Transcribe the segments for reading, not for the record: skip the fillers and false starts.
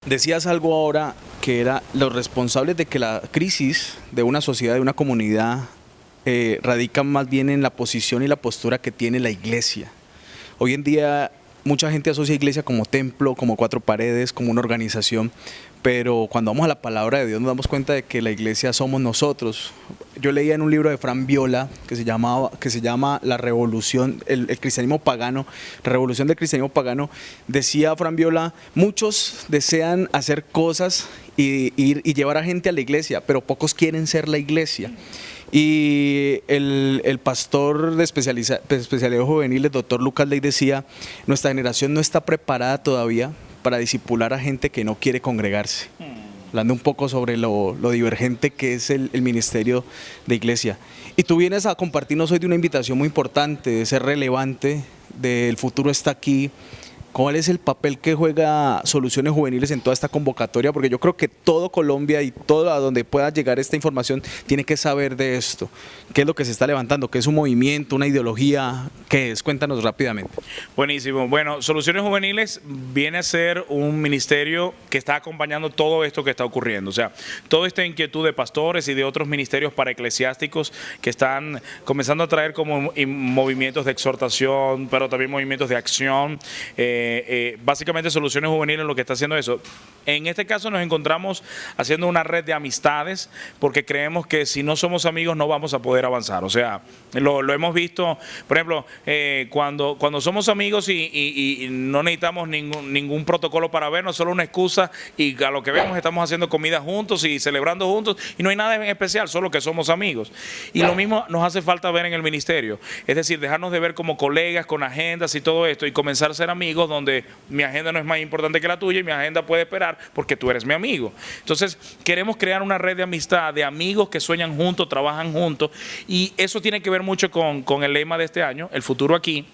Decías algo ahora que era los responsables de que la crisis de una sociedad, de una comunidad, radica más bien en la posición y la postura que tiene la iglesia. Hoy en día mucha gente asocia iglesia como templo, como cuatro paredes, como una organización, pero cuando vamos a la palabra de Dios nos damos cuenta de que la iglesia somos nosotros. Yo leía en un libro de Fran Viola que se llama La Revolución, el cristianismo pagano, la revolución del cristianismo pagano. Decía Fran Viola, muchos desean hacer cosas y llevar a gente a la iglesia, pero pocos quieren ser la iglesia. Y el pastor de especialidad juvenil, el doctor Lucas Ley, decía, nuestra generación no está preparada todavía para discipular a gente que no quiere congregarse. Hablando un poco sobre lo divergente que es el ministerio de iglesia. Y tú vienes a compartirnos hoy de una invitación muy importante, de ser relevante, del futuro está aquí. ¿Cuál es el papel que juega Soluciones Juveniles en toda esta convocatoria? Porque yo creo que todo Colombia y todo a donde pueda llegar esta información tiene que saber de esto. ¿Qué es lo que se está levantando? ¿Qué es un movimiento, una ideología? ¿Qué es? Cuéntanos rápidamente. Buenísimo. Bueno, Soluciones Juveniles viene a ser un ministerio que está acompañando todo esto que está ocurriendo. O sea, toda esta inquietud de pastores y de otros ministerios paraeclesiásticos que están comenzando a traer como movimientos de exhortación, pero también movimientos de acción. Básicamente Soluciones Juveniles lo que está haciendo eso. En este caso nos encontramos haciendo una red de amistades porque creemos que si no somos amigos no vamos a poder avanzar. O sea, lo hemos visto, por ejemplo, cuando somos amigos y no necesitamos ningún protocolo para vernos, solo una excusa y a lo que vemos estamos haciendo comida juntos y celebrando juntos y no hay nada en especial, solo que somos amigos. Y lo mismo nos hace falta ver en el ministerio, es decir, dejarnos de ver como colegas con agendas y todo esto y comenzar a ser amigos donde mi agenda no es más importante que la tuya y mi agenda puede esperar porque tú eres mi amigo. Entonces queremos crear una red de amistad, de amigos que sueñan juntos, trabajan juntos y eso tiene que ver mucho con el lema de este año, el futuro aquí,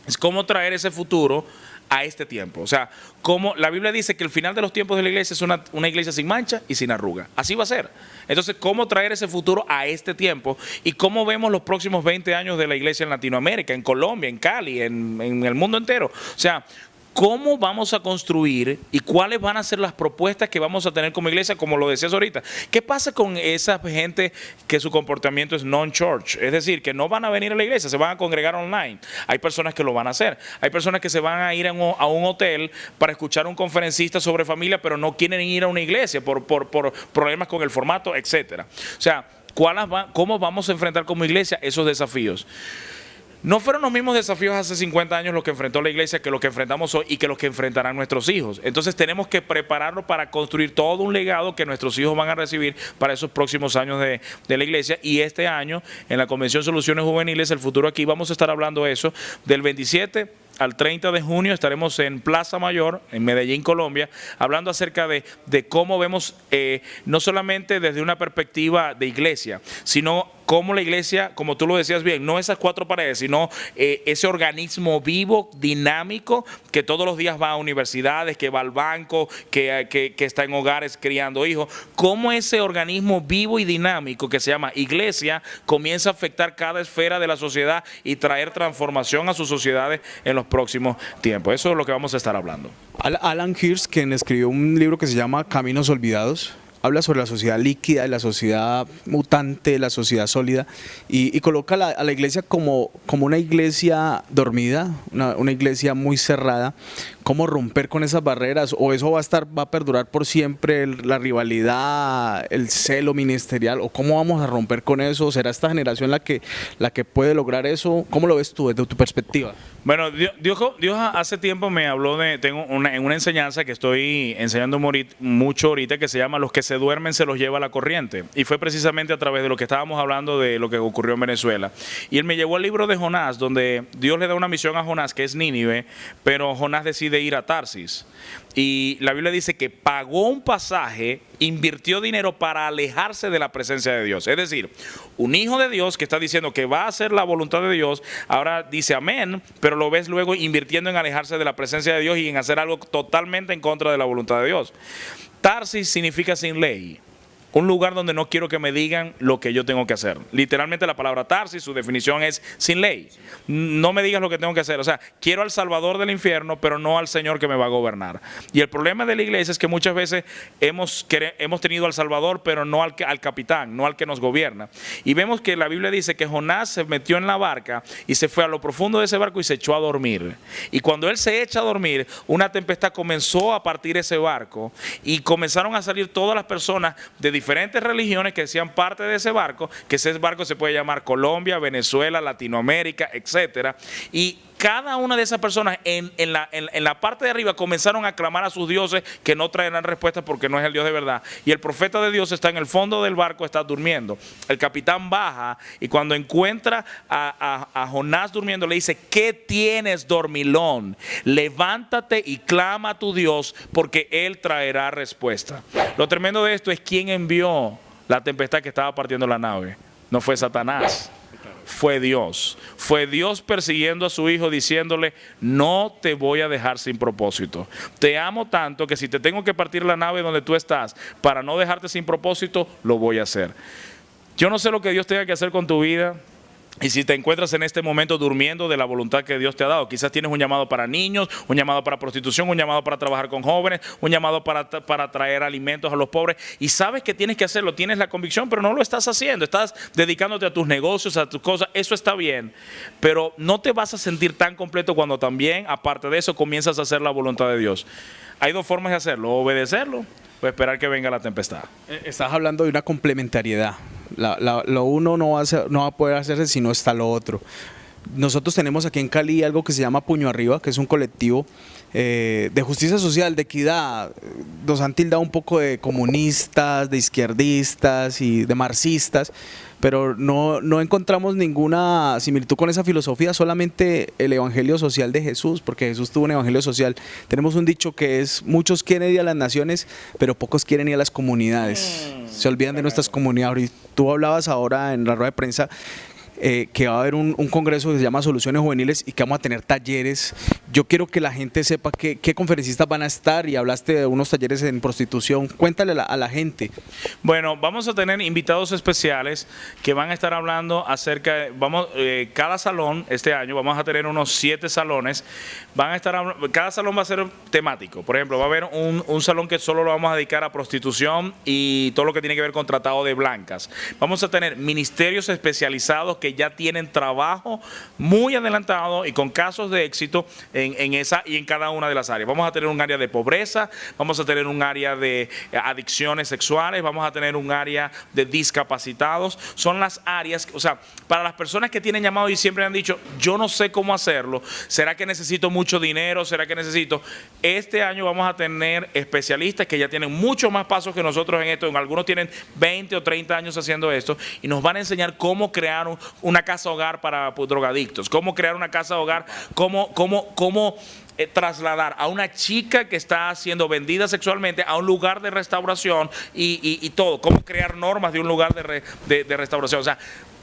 es cómo traer ese futuro a este tiempo. O sea, como la Biblia dice que el final de los tiempos de la iglesia es una iglesia sin mancha y sin arruga. Así va a ser. Entonces, ¿cómo traer ese futuro a este tiempo? Y cómo vemos los próximos 20 años de la iglesia en Latinoamérica, en Colombia, en Cali, en el mundo entero. O sea, ¿cómo vamos a construir y cuáles van a ser las propuestas que vamos a tener como iglesia, como lo decías ahorita? ¿Qué pasa con esa gente que su comportamiento es non-church? Es decir, que no van a venir a la iglesia, se van a congregar online. Hay personas que lo van a hacer. Hay personas que se van a ir a un hotel para escuchar a un conferencista sobre familia, pero no quieren ir a una iglesia por problemas con el formato, etcétera. O sea, ¿cómo vamos a enfrentar como iglesia esos desafíos? No fueron los mismos desafíos hace 50 años los que enfrentó la iglesia que los que enfrentamos hoy y que los que enfrentarán nuestros hijos. Entonces tenemos que prepararnos para construir todo un legado que nuestros hijos van a recibir para esos próximos años de la iglesia. Y este año, en la Convención Soluciones Juveniles, el futuro aquí, vamos a estar hablando de eso, del 27 al 30 de junio estaremos en Plaza Mayor, en Medellín, Colombia, hablando acerca de cómo vemos, no solamente desde una perspectiva de iglesia, sino cómo la iglesia, como tú lo decías bien, no esas cuatro paredes, sino ese organismo vivo, dinámico, que todos los días va a universidades, que va al banco, que está en hogares criando hijos. Cómo ese organismo vivo y dinámico que se llama iglesia comienza a afectar cada esfera de la sociedad y traer transformación a sus sociedades en los próximos tiempos. Eso es lo que vamos a estar hablando. Alan Hirsch, quien escribió un libro que se llama Caminos Olvidados, habla sobre la sociedad líquida, la sociedad mutante, la sociedad sólida y coloca a la iglesia como una iglesia dormida, una iglesia muy cerrada. ¿Cómo romper con esas barreras? ¿O eso va a perdurar por siempre, la rivalidad, el celo ministerial? ¿O cómo vamos a romper con eso? ¿Será esta generación la que puede lograr eso? ¿Cómo lo ves tú desde tu perspectiva? Bueno, Dios hace tiempo me habló tengo una enseñanza que estoy enseñando mucho ahorita que se llama Los que se duermen se los lleva la corriente. Y fue precisamente a través de lo que estábamos hablando de lo que ocurrió en Venezuela. Y él me llevó al libro de Jonás, donde Dios le da una misión a Jonás, que es Nínive, pero Jonás decide ir a Tarsis. Y la Biblia dice que pagó un pasaje, invirtió dinero para alejarse de la presencia de Dios. Es decir, un hijo de Dios que está diciendo que va a hacer la voluntad de Dios, ahora dice amén, pero lo ves luego invirtiendo en alejarse de la presencia de Dios y en hacer algo totalmente en contra de la voluntad de Dios. Tarsis significa sin ley. Un lugar donde no quiero que me digan lo que yo tengo que hacer. Literalmente la palabra Tarsis, su definición es sin ley. No me digas lo que tengo que hacer. O sea, quiero al Salvador del infierno, pero no al Señor que me va a gobernar. Y el problema de la iglesia es que muchas veces hemos tenido al Salvador, pero no al capitán, no al que nos gobierna. Y vemos que la Biblia dice que Jonás se metió en la barca y se fue a lo profundo de ese barco y se echó a dormir. Y cuando él se echa a dormir, una tempestad comenzó a partir ese barco y comenzaron a salir todas las personas de diferentes religiones que hacían parte de ese barco, que ese barco se puede llamar Colombia, Venezuela, Latinoamérica, etcétera. Y cada una de esas personas en la parte de arriba comenzaron a clamar a sus dioses que no traerán respuesta porque no es el Dios de verdad. Y el profeta de Dios está en el fondo del barco, está durmiendo. El capitán baja y cuando encuentra a Jonás durmiendo le dice: ¿qué tienes, dormilón? Levántate y clama a tu Dios porque Él traerá respuesta. Lo tremendo de esto es quién envió la tempestad que estaba partiendo la nave. No fue Satanás. Fue Dios. Fue Dios persiguiendo a su hijo diciéndole: no te voy a dejar sin propósito. Te amo tanto que si te tengo que partir la nave donde tú estás para no dejarte sin propósito, lo voy a hacer. Yo no sé lo que Dios tenga que hacer con tu vida. Y si te encuentras en este momento durmiendo de la voluntad que Dios te ha dado, quizás tienes un llamado para niños, un llamado para prostitución, un llamado para trabajar con jóvenes, un llamado para traer alimentos a los pobres, y sabes que tienes que hacerlo, tienes la convicción, pero no lo estás haciendo, estás dedicándote a tus negocios, a tus cosas, eso está bien, pero no te vas a sentir tan completo cuando también, aparte de eso, comienzas a hacer la voluntad de Dios. Hay dos formas de hacerlo: obedecerlo o esperar que venga la tempestad. Estás hablando de una complementariedad. Lo uno no va a poder hacerse si no está lo otro. Nosotros tenemos aquí en Cali algo que se llama Puño Arriba, que es un colectivo de justicia social, de equidad. Nos han tildado un poco de comunistas, de izquierdistas y de marxistas, pero no encontramos ninguna similitud con esa filosofía, solamente el evangelio social de Jesús, porque Jesús tuvo un evangelio social. Tenemos un dicho que es: muchos quieren ir a las naciones, pero pocos quieren ir a las comunidades. Se olvidan de nuestras comunidades. Y tú hablabas ahora en la rueda de prensa que va a haber un congreso que se llama Soluciones Juveniles y que vamos a tener talleres. Yo quiero que la gente sepa qué conferencistas van a estar, y hablaste de unos talleres en prostitución. Cuéntale a la gente. Bueno, vamos a tener invitados especiales que van a estar hablando acerca de, cada salón este año, vamos a tener unos 7 salones, cada salón va a ser temático. Por ejemplo, va a haber un salón que solo lo vamos a dedicar a prostitución y todo lo que tiene que ver con tratado de blancas. Vamos a tener ministerios especializados que ya tienen trabajo muy adelantado y con casos de éxito en esa y en cada una de las áreas. Vamos a tener un área de pobreza, vamos a tener un área de adicciones sexuales, vamos a tener un área de discapacitados. Son las áreas, o sea, para las personas que tienen llamado y siempre han dicho: yo no sé cómo hacerlo, ¿será que necesito mucho dinero? ¿Será que necesito? Este año vamos a tener especialistas que ya tienen mucho más pasos que nosotros en esto. Algunos tienen 20 o 30 años haciendo esto y nos van a enseñar cómo crear una casa hogar para drogadictos, cómo crear una casa hogar, cómo trasladar a una chica que está siendo vendida sexualmente a un lugar de restauración y todo, cómo crear normas de un lugar de restauración. O sea,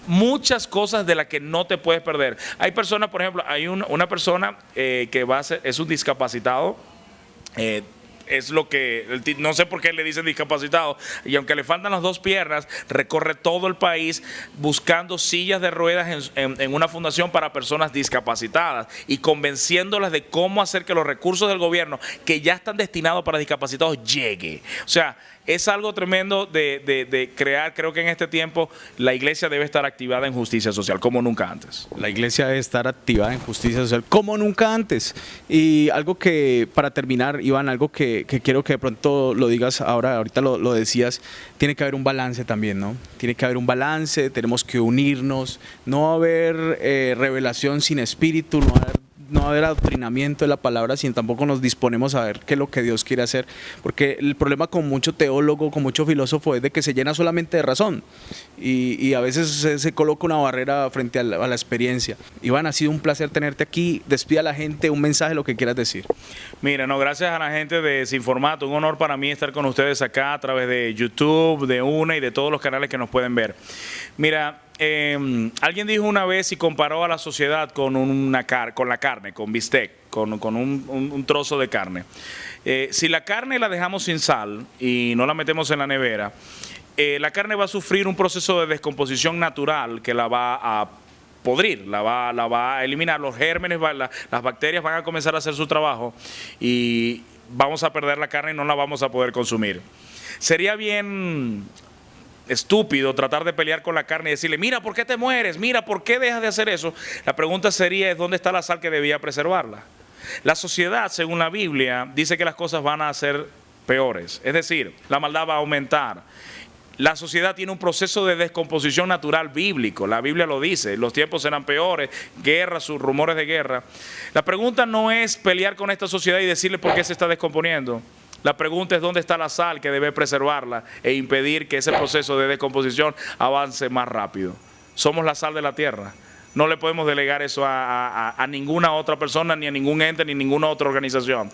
muchas cosas de las que no te puedes perder. Hay personas, por ejemplo, hay una persona que es un discapacitado. Es lo que, no sé por qué le dicen discapacitado, y aunque le faltan las 2 piernas, recorre todo el país buscando sillas de ruedas en una fundación para personas discapacitadas y convenciéndolas de cómo hacer que los recursos del gobierno que ya están destinados para discapacitados llegue. O sea, es algo tremendo de crear. Creo que en este tiempo la iglesia debe estar activada en justicia social como nunca antes. La iglesia debe estar activada en justicia social como nunca antes. Y algo que, para terminar, Iván, algo que quiero que de pronto lo digas ahorita lo decías, tiene que haber un balance también, ¿no? Tiene que haber un balance, tenemos que unirnos, no va a haber revelación sin espíritu, no va a haber adoctrinamiento de la palabra si tampoco nos disponemos a ver qué es lo que Dios quiere hacer, porque el problema con mucho teólogo, con mucho filósofo, es de que se llena solamente de razón y a veces se coloca una barrera frente a la experiencia. Iván, ha sido un placer tenerte aquí. Despide a la gente, un mensaje, lo que quieras decir. Mira, no, gracias a la gente de Sin Formato, un honor para mí estar con ustedes acá a través de YouTube, de UNA y de todos los canales que nos pueden ver. Mira, alguien dijo una vez y comparó a la sociedad con la carne, con bistec, con un trozo de carne. Si la carne la dejamos sin sal y no la metemos en la nevera, la carne va a sufrir un proceso de descomposición natural que la va a podrir, la va a eliminar, los gérmenes, las bacterias van a comenzar a hacer su trabajo y vamos a perder la carne y no la vamos a poder consumir. Sería bien estúpido tratar de pelear con la carne y decirle, mira, ¿por qué te mueres? Mira, ¿por qué dejas de hacer eso? La pregunta sería, ¿dónde está la sal que debía preservarla? La sociedad, según la Biblia, dice que las cosas van a ser peores, es decir, la maldad va a aumentar. La sociedad tiene un proceso de descomposición natural bíblico, la Biblia lo dice, los tiempos serán peores, guerras, sus rumores de guerra. La pregunta no es pelear con esta sociedad y decirle por qué se está descomponiendo. La pregunta es dónde está la sal que debe preservarla e impedir que ese proceso de descomposición avance más rápido. Somos la sal de la tierra. No le podemos delegar eso a ninguna otra persona, ni a ningún ente, ni a ninguna otra organización.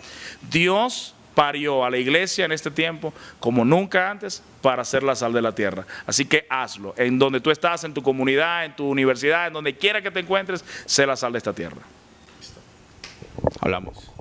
Dios parió a la iglesia en este tiempo como nunca antes para ser la sal de la tierra. Así que hazlo. En donde tú estás, en tu comunidad, en tu universidad, en donde quiera que te encuentres, sé la sal de esta tierra. Hablamos.